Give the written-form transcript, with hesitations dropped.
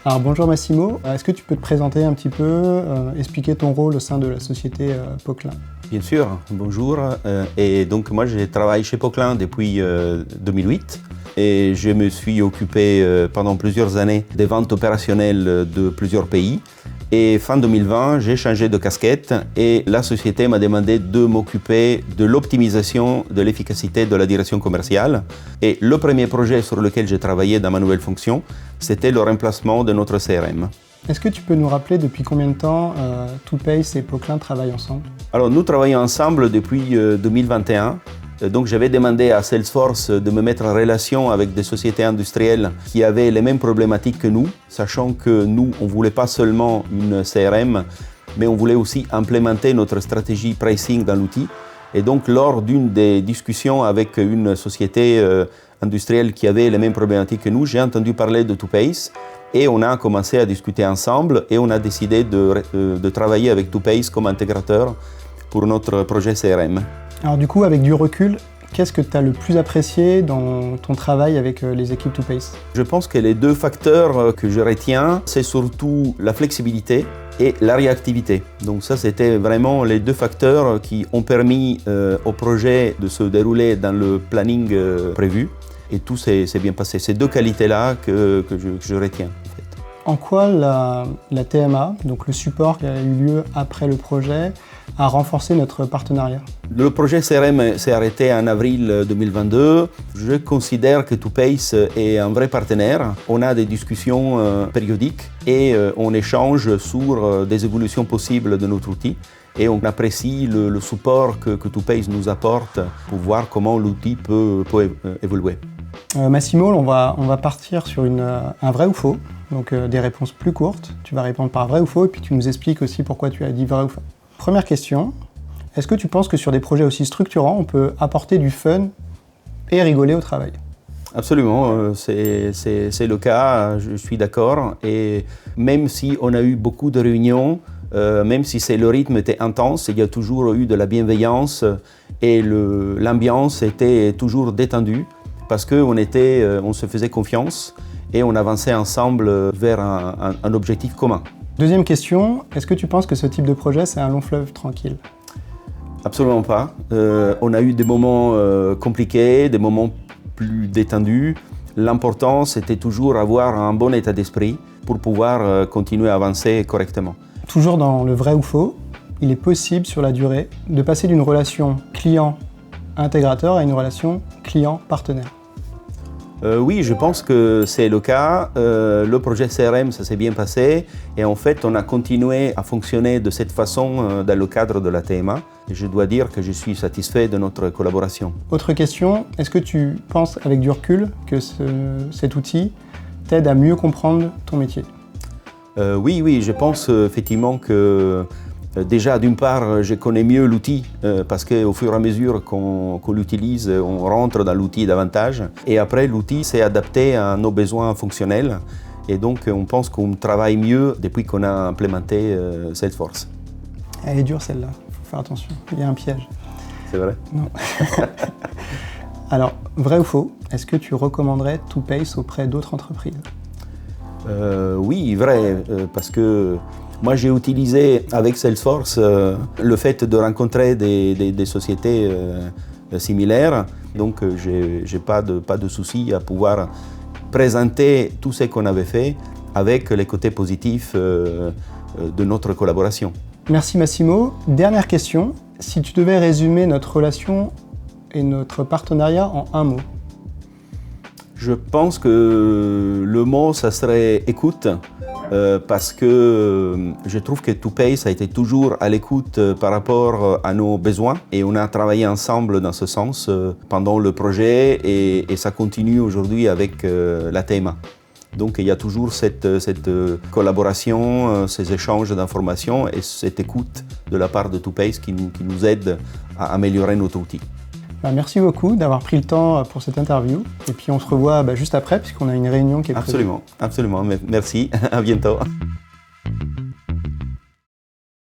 Alors bonjour Massimo, est-ce que tu peux te présenter un petit peu, expliquer ton rôle au sein de la société Poquelin? Bien sûr, bonjour. Et donc moi je travaille chez Poquelin depuis 2008 et je me suis occupé pendant plusieurs années des ventes opérationnelles de plusieurs pays. Et fin 2020, j'ai changé de casquette et la société m'a demandé de m'occuper de l'optimisation de l'efficacité de la direction commerciale. Et le premier projet sur lequel j'ai travaillé dans ma nouvelle fonction, c'était le remplacement de notre CRM. Est-ce que tu peux nous rappeler depuis combien de temps TwoPace et Poquelin travaillent ensemble? Alors nous travaillons ensemble depuis 2021. Donc j'avais demandé à Salesforce de me mettre en relation avec des sociétés industrielles qui avaient les mêmes problématiques que nous, sachant que nous, on ne voulait pas seulement une CRM, mais on voulait aussi implémenter notre stratégie pricing dans l'outil. Et donc lors d'une des discussions avec une société industrielle qui avait les mêmes problématiques que nous, j'ai entendu parler de TwoPace et on a commencé à discuter ensemble et on a décidé de travailler avec TwoPace comme intégrateur pour notre projet CRM. Alors du coup, avec du recul, qu'est-ce que tu as le plus apprécié dans ton travail avec les équipes TwoPace? Je pense que les deux facteurs que je retiens, c'est surtout la flexibilité et la réactivité. Donc ça, c'était vraiment les deux facteurs qui ont permis au projet de se dérouler dans le planning prévu. Et tout s'est bien passé. Ces deux qualités-là que je retiens. En quoi la TMA, donc le support qui a eu lieu après le projet, a renforcé notre partenariat? Le projet CRM s'est arrêté en avril 2022. Je considère que TwoPace est un vrai partenaire. On a des discussions périodiques et on échange sur des évolutions possibles de notre outil. Et on apprécie le support que TwoPace nous apporte pour voir comment l'outil peut évoluer. Massimo, on va partir sur un vrai ou faux, donc des réponses plus courtes. Tu vas répondre par vrai ou faux et puis tu nous expliques aussi pourquoi tu as dit vrai ou faux. Première question, est-ce que tu penses que sur des projets aussi structurants, on peut apporter du fun et rigoler au travail? Absolument, c'est le cas, je suis d'accord. Et même si on a eu beaucoup de réunions, même si le rythme était intense, il y a toujours eu de la bienveillance et l'ambiance était toujours détendue parce qu'on se faisait confiance et on avançait ensemble vers un objectif commun. Deuxième question, est-ce que tu penses que ce type de projet, c'est un long fleuve tranquille? Absolument pas. On a eu des moments compliqués, des moments plus détendus. L'important, c'était toujours avoir un bon état d'esprit pour pouvoir continuer à avancer correctement. Toujours dans le vrai ou faux, il est possible sur la durée de passer d'une relation client-intégrateur à une relation client-partenaire. Oui, je pense que c'est le cas. Le projet CRM, ça s'est bien passé et en fait, on a continué à fonctionner de cette façon dans le cadre de la TMA. Et je dois dire que je suis satisfait de notre collaboration. Autre question, est-ce que tu penses avec du recul que cet outil t'aide à mieux comprendre ton métier? Oui, je pense effectivement que déjà, d'une part, je connais mieux l'outil parce qu'au fur et à mesure qu'on l'utilise, on rentre dans l'outil davantage. Et après, l'outil s'est adapté à nos besoins fonctionnels. Et donc, on pense qu'on travaille mieux depuis qu'on a implémenté Salesforce. Elle est dure celle-là, il faut faire attention, il y a un piège. C'est vrai? Non. Alors, vrai ou faux, est-ce que tu recommanderais TwoPace auprès d'autres entreprises? Oui, vrai, parce que moi, j'ai utilisé avec Salesforce le fait de rencontrer des sociétés similaires. Donc, je n'ai pas de souci à pouvoir présenter tout ce qu'on avait fait avec les côtés positifs de notre collaboration. Merci Massimo. Dernière question. Si tu devais résumer notre relation et notre partenariat en un mot? Je pense que le mot, ça serait écoute. Parce que je trouve que TwoPace a été toujours à l'écoute par rapport à nos besoins et on a travaillé ensemble dans ce sens pendant le projet et ça continue aujourd'hui avec la TMA. Donc il y a toujours cette collaboration, ces échanges d'informations et cette écoute de la part de TwoPace qui nous aide à améliorer notre outil. Merci beaucoup d'avoir pris le temps pour cette interview. Et puis on se revoit juste après, puisqu'on a une réunion qui est prévue. Absolument. Merci. À bientôt.